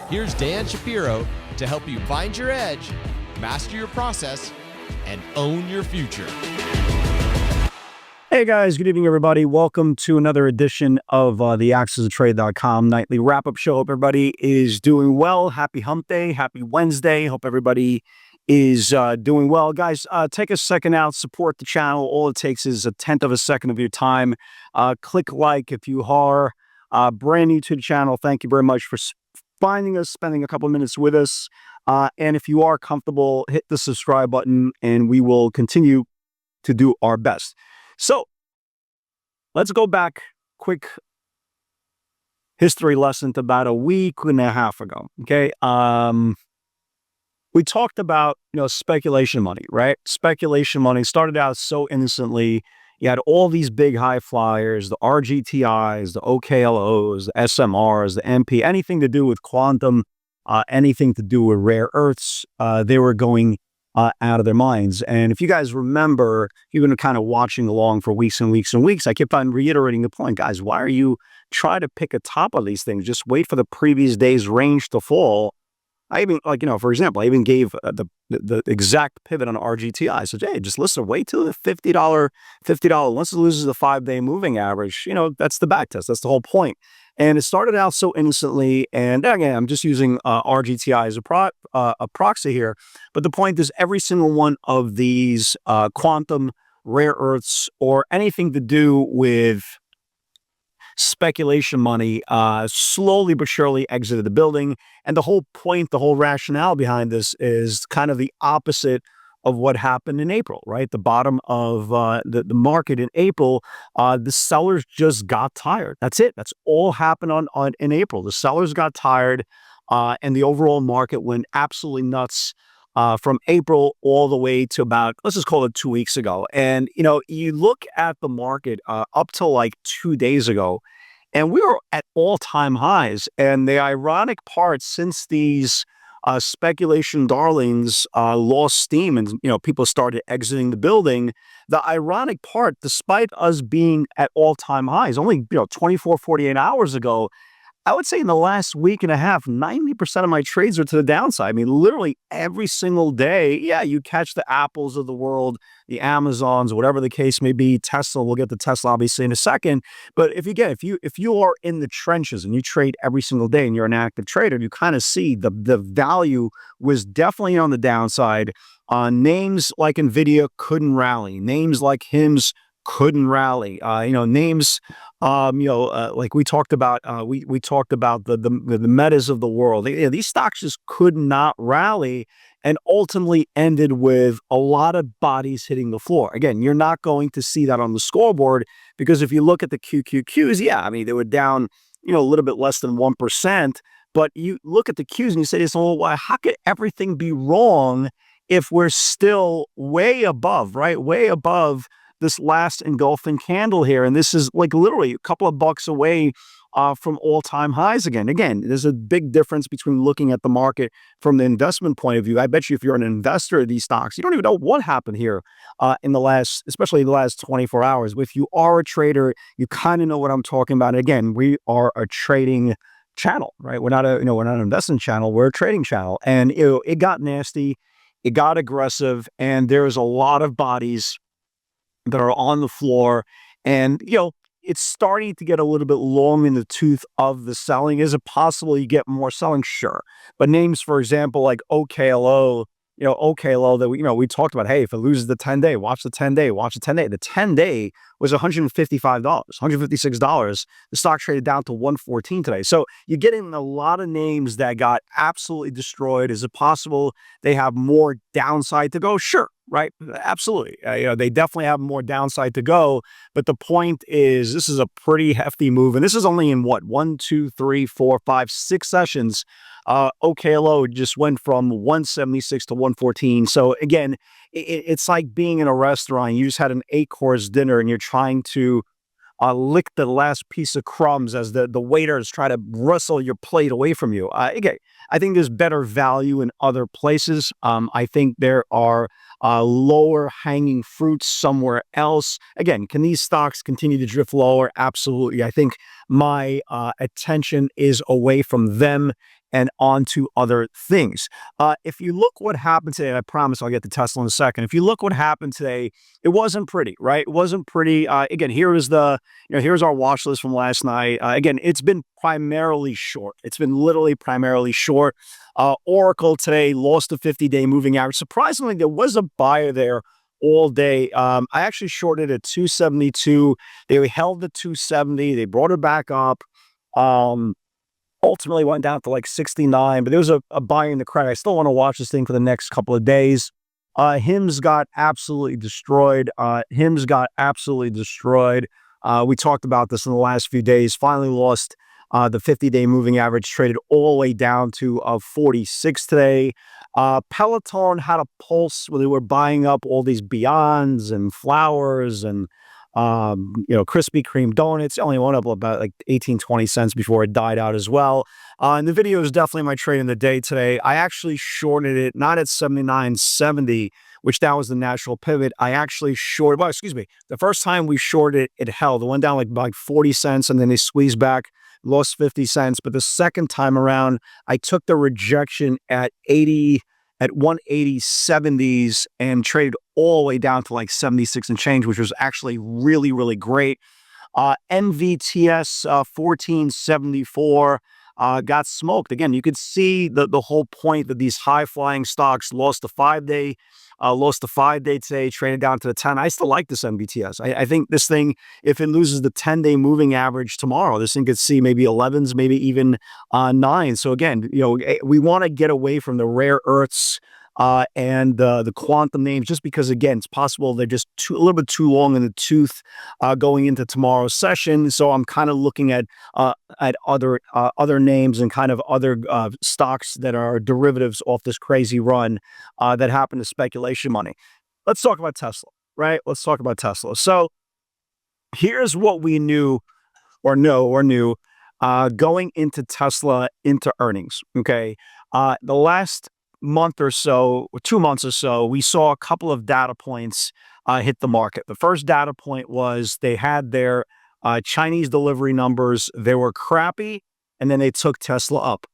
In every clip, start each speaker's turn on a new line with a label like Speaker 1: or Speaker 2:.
Speaker 1: Here's Dan Shapiro to help you find your edge, master your process, and own your future.
Speaker 2: Hey guys, good evening everybody. Welcome to another edition of the AccessToTrade.com nightly wrap-up show. Hope everybody is doing well. Happy hump day, happy Wednesday. Hope everybody is doing well. Guys, take a second out, support the channel. All it takes is 1/10 of a second of your time. Click like if you are brand new to the channel. Thank you very much for finding us, spending a couple of minutes with us. And if you are comfortable, hit the subscribe button and we will continue to do our best. So let's go back, quick history lesson to about a week and a half ago. Okay. We talked about, speculation money, right? Speculation money started out so innocently. You had all these big high flyers, the RGTIs, the OKLOs, the SMRs, the MP, anything to do with quantum, anything to do with rare earths, they were going out of their minds. And if you guys remember, you've been kind of watching along for weeks and weeks and weeks, I kept on reiterating the point, guys, why are you trying to pick a top of these things? Just wait for the previous day's range to fall. I even, for example, I even gave the exact pivot on RGTI. I said, hey, just listen, wait till the $50, once it loses the 5-day moving average, that's the back test. That's the whole point. And it started out so innocently. And again, I'm just using RGTI as a proxy here. But the point is every single one of these quantum rare earths or anything to do with speculation money slowly but surely exited the building. And the whole point, the whole rationale behind this is kind of the opposite of what happened in April, right? The bottom of the market in April, the sellers just got tired. That's it. That's all happened in April. The sellers got tired and the overall market went absolutely nuts from April all the way to about, let's just call it 2 weeks ago. And, you look at the market up to like 2 days ago, and we were at all-time highs. And the ironic part, since these speculation darlings lost steam and, people started exiting the building, the ironic part, despite us being at all-time highs, only, 24, 48 hours ago, I would say in the last week and a half, 90% of my trades are to the downside. I mean, literally every single day, yeah, you catch the Apples of the world, the Amazons, whatever the case may be, Tesla, we'll get to Tesla obviously in a second. But if you are in the trenches and you trade every single day and you're an active trader, you kind of see the value was definitely on the downside. Names like NVIDIA couldn't rally. Names like HIMS couldn't rally. Names, like we talked about, we talked about the metas of the world. These stocks just could not rally and ultimately ended with a lot of bodies hitting the floor. Again, you're not going to see that on the scoreboard because if you look at the QQQs, yeah, I mean, they were down, a little bit less than 1%, but you look at the Qs and you say, well, how could everything be wrong if we're still way above, right? Way above this last engulfing candle here. And this is like literally a couple of bucks away from all-time highs again. Again, there's a big difference between looking at the market from the investment point of view. I bet you if you're an investor of these stocks, you don't even know what happened here especially the last 24 hours. If you are a trader, you kind of know what I'm talking about. And again, we are a trading channel, right? We're not an investment channel. We're a trading channel. And, it got nasty. It got aggressive. And there's a lot of bodies that are on the floor, and it's starting to get a little bit long in the tooth of the selling. Is it possible you get more selling? Sure, but names, for example, like OKLO, OKLO that we talked about. Hey, if it loses the 10-day, watch the 10-day, watch the 10-day. The 10-day was $155, $156. The stock traded down to $114 today. So you're getting a lot of names that got absolutely destroyed. Is it possible they have more downside to go? Sure. Right? Absolutely. They definitely have more downside to go. But the point is, this is a pretty hefty move. And this is only in what? 1, 2, 3, 4, 5, 6 sessions. OKLO just went from 176 to 114. So again, it's like being in a restaurant. You just had an 8-course dinner and you're trying to lick the last piece of crumbs as the waiters try to wrestle your plate away from you. Again, I think there's better value in other places. I think there are lower hanging fruits somewhere else. Again, can these stocks continue to drift lower? Absolutely. I think my attention is away from them and onto other things. If you look what happened today, and I promise I'll get to Tesla in a second. If you look what happened today, it wasn't pretty, right? It wasn't pretty. Again, here's our watch list from last night. Again, it's been primarily short. It's been literally primarily short. Oracle today lost the 50-day moving average. Surprisingly, there was a buyer there all day. I actually shorted at 272. They held the 270. They brought it back up. Ultimately went down to like 69, but there was a buy in the credit. I still want to watch this thing for the next couple of days. HIMS got absolutely destroyed. We talked about this in the last few days. Finally lost the 50-day moving average, traded all the way down to 46 today. Peloton had a pulse where they were buying up all these Beyonds and Flowers and Krispy Kreme donuts. It only went up about like 18, 20 cents before it died out as well. And the video is definitely my trade in the day today. I actually shorted it, not at 79.70, which that was the natural pivot. I actually shorted, well, excuse me, the first time we shorted it held. It went down like 40 cents and then they squeezed back, lost 50 cents. But the second time around, I took the rejection at 180.70s and traded all the way down to like 76 and change, which was actually really, really great. NVTS 1474 got smoked. Again, you could see the whole point that these high-flying stocks lost the 5-day today, traded down to the 10. I still like this NVTS. I think this thing, if it loses the 10-day moving average tomorrow, this thing could see maybe 11s, maybe even 9. So again, we want to get away from the rare earths and the quantum names, just because, again, it's possible they're just a little bit too long in the tooth going into tomorrow's session. So I'm kind of looking at other names and kind of other stocks that are derivatives off this crazy run that happen to speculation money. Let's talk about Tesla, right? Let's talk about Tesla. So here's what we knew going into Tesla into earnings. Okay, the last month or so, or 2 months or so, we saw a couple of data points hit the market. The first data point was they had their Chinese delivery numbers. They were crappy, and then they took Tesla up.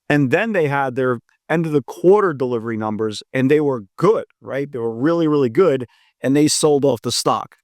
Speaker 2: And then they had their end of the quarter delivery numbers, and they were good, right? They were really, really good, and they sold off the stock.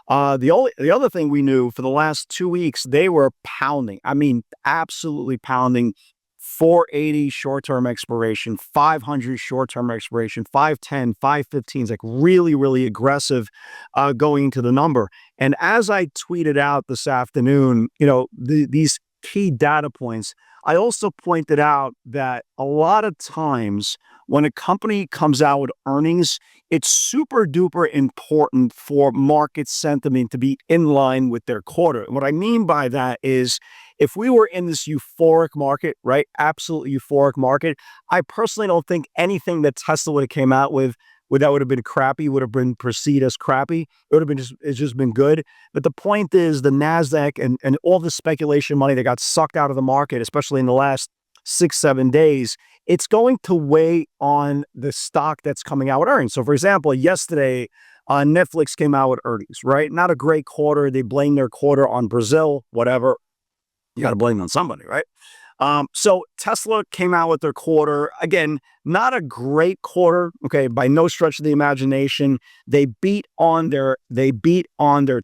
Speaker 2: The other thing we knew for the last 2 weeks, they were pounding. I mean, absolutely pounding. 480 short-term expiration, 500 short-term expiration, 510, 515 is like really, really aggressive going into the number. And as I tweeted out this afternoon, these key data points, I also pointed out that a lot of times when a company comes out with earnings, it's super duper important for market sentiment to be in line with their quarter. And what I mean by that is, if we were in this euphoric market, right, absolutely euphoric market, I personally don't think anything that Tesla would have came out with that would have been crappy, would have been perceived as crappy. It would have been it's just been good. But the point is, the NASDAQ and all the speculation money that got sucked out of the market, especially in the last 6-7 days, it's going to weigh on the stock that's coming out with earnings. So for example, yesterday, Netflix came out with earnings, right? Not a great quarter. They blamed their quarter on Brazil, whatever. You got to blame it on somebody, right? So Tesla came out with their quarter. Again, not a great quarter, okay, by no stretch of the imagination. They beat on their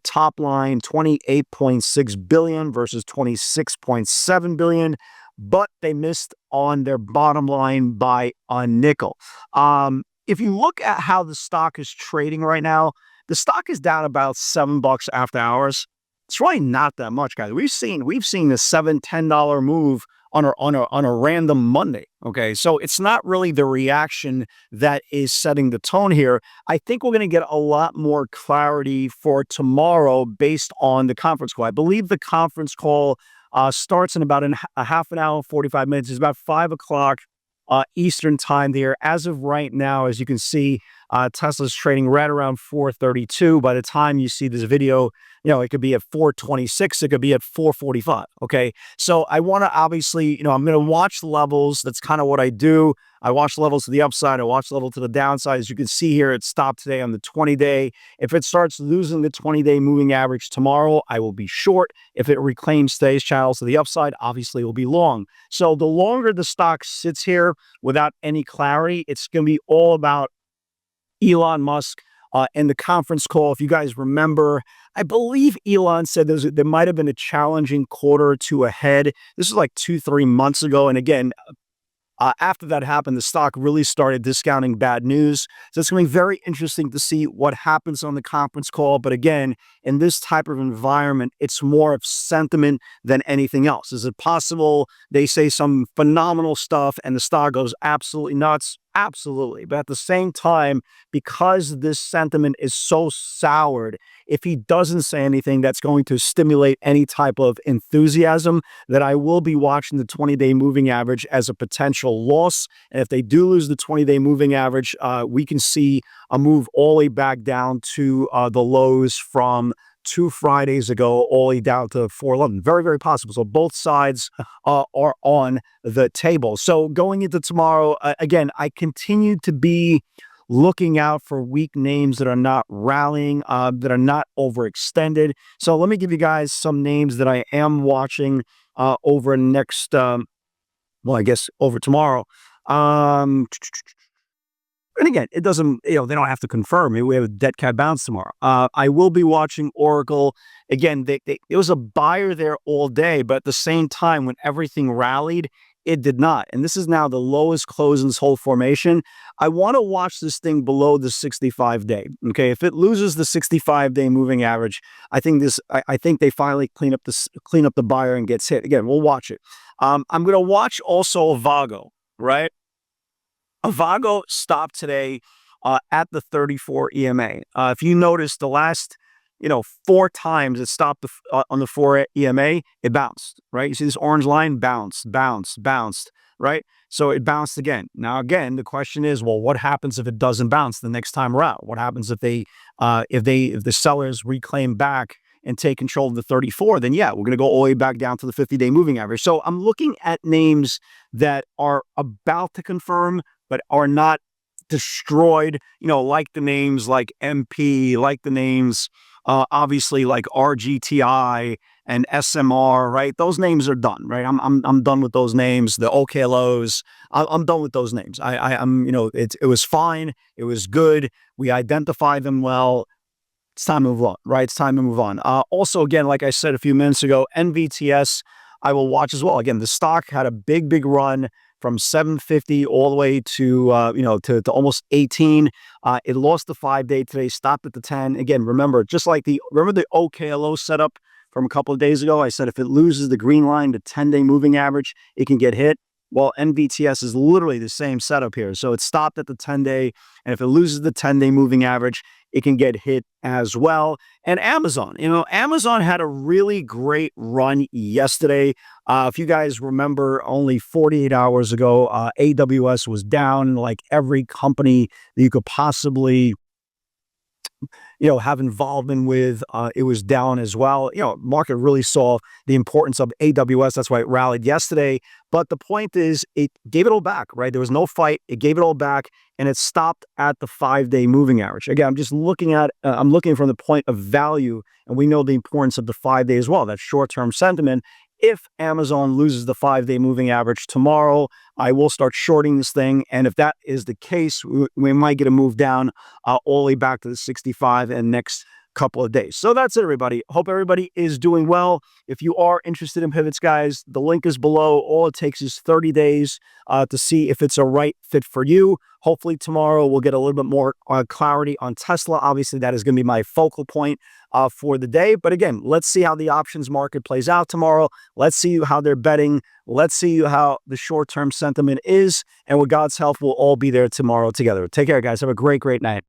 Speaker 2: top line, 28.6 billion versus 26.7 billion, but they missed on their bottom line by a nickel. If you look at how the stock is trading right now, the stock is down about $7 after hours. It's really not that much, guys. We've seen a $7-10 move on a random Monday. Okay, so it's not really the reaction that is setting the tone here. I think we're going to get a lot more clarity for tomorrow based on the conference call. I believe the conference call starts in about a half an hour, 45 minutes. It's about 5 o'clock Eastern time there. As of right now, as you can see, Tesla's trading right around 432. By the time you see this video, it could be at 426, it could be at 445. Okay. So I want to obviously, I'm going to watch levels. That's kind of what I do. I watch levels to the upside. I watch level to the downside. As you can see here, it stopped today on the 20-day. If it starts losing the 20-day moving average tomorrow, I will be short. If it reclaims today's channels to the upside, obviously it will be long. So the longer the stock sits here without any clarity, it's going to be all about Elon Musk in the conference call. If you guys remember, I believe Elon said there might have been a challenging quarter or two ahead. This is like 2-3 months ago. And again, after that happened, the stock really started discounting bad news. So it's going to be very interesting to see what happens on the conference call. But again, in this type of environment, it's more of sentiment than anything else. Is it possible they say some phenomenal stuff and the stock goes absolutely nuts? Absolutely. But at the same time, because this sentiment is so soured, if he doesn't say anything that's going to stimulate any type of enthusiasm, that I will be watching the 20-day moving average as a potential loss. And if they do lose the 20-day moving average, we can see a move all the way back down to the lows from 2 Fridays ago, all the way down to 411. Very, very possible. So both sides are on the table. So going into tomorrow, again, I continue to be looking out for weak names that are not rallying, that are not overextended. So let me give you guys some names that I am watching over next, well, I guess over tomorrow. And again, it doesn't, they don't have to confirm. We have a dead cat bounce tomorrow. I will be watching Oracle. Again, it was a buyer there all day, but at the same time, when everything rallied, it did not. And this is now the lowest close in this whole formation. I want to watch this thing below the 65-day. Okay, if it loses the 65-day moving average, I think they finally clean up the buyer and gets hit. Again, we'll watch it. I'm going to watch also Avago, right? Avago stopped today at the 34 EMA. If you notice, the last 4 times it stopped on the 4 EMA, it bounced, right? You see this orange line? Bounced, right? So it bounced again. Now, again, the question is, well, what happens if it doesn't bounce the next time around? What happens if the sellers reclaim back and take control of the 34, then yeah, we're going to go all the way back down to the 50-day moving average. So I'm looking at names that are about to confirm, but are not destroyed, like the names like MP, like the names, obviously like RGTI and SMR, right? Those names are done, right? I'm done with those names. The OKLOs, I'm done with those names. I'm, it was fine. It was good. We identified them well. It's time to move on, right? It's time to move on. Also, again, like I said a few minutes ago, NVTS, I will watch as well. Again, the stock had a big run from 750 all the way to, to almost 18. It lost the 5-day today, stopped at the 10. Again, remember the OKLO setup from a couple of days ago? I said if it loses the green line, the 10-day moving average, it can get hit. Well, NVTS is literally the same setup here. So it stopped at the 10-day, and if it loses the 10-day moving average, it can get hit as well. And Amazon, Amazon had a really great run yesterday. If you guys remember, only 48 hours ago, AWS was down. Like every company that you could possibly have involvement with, it was down as well. Market really saw the importance of AWS. That's why it rallied yesterday. But the point is, it gave it all back, right? There was no fight. It gave it all back, and it stopped at the 5-day moving average. Again, I'm just looking at, I'm looking from the point of value, and we know the importance of the 5-day as well. That's short-term sentiment. If Amazon loses the 5-day moving average tomorrow, I will start shorting this thing. And if that is the case, we might get a move down all the way back to the 65 in the next couple of days. So that's it, everybody. Hope everybody is doing well. If you are interested in pivots, guys, the link is below. All it takes is 30 days to see if it's a right fit for you. Hopefully tomorrow we'll get a little bit more clarity on Tesla. Obviously, that is going to be my focal point for the day. But again, let's see how the options market plays out tomorrow. Let's see how they're betting. Let's see how the short-term sentiment is. And with God's help, we'll all be there tomorrow together. Take care, guys. Have a great night.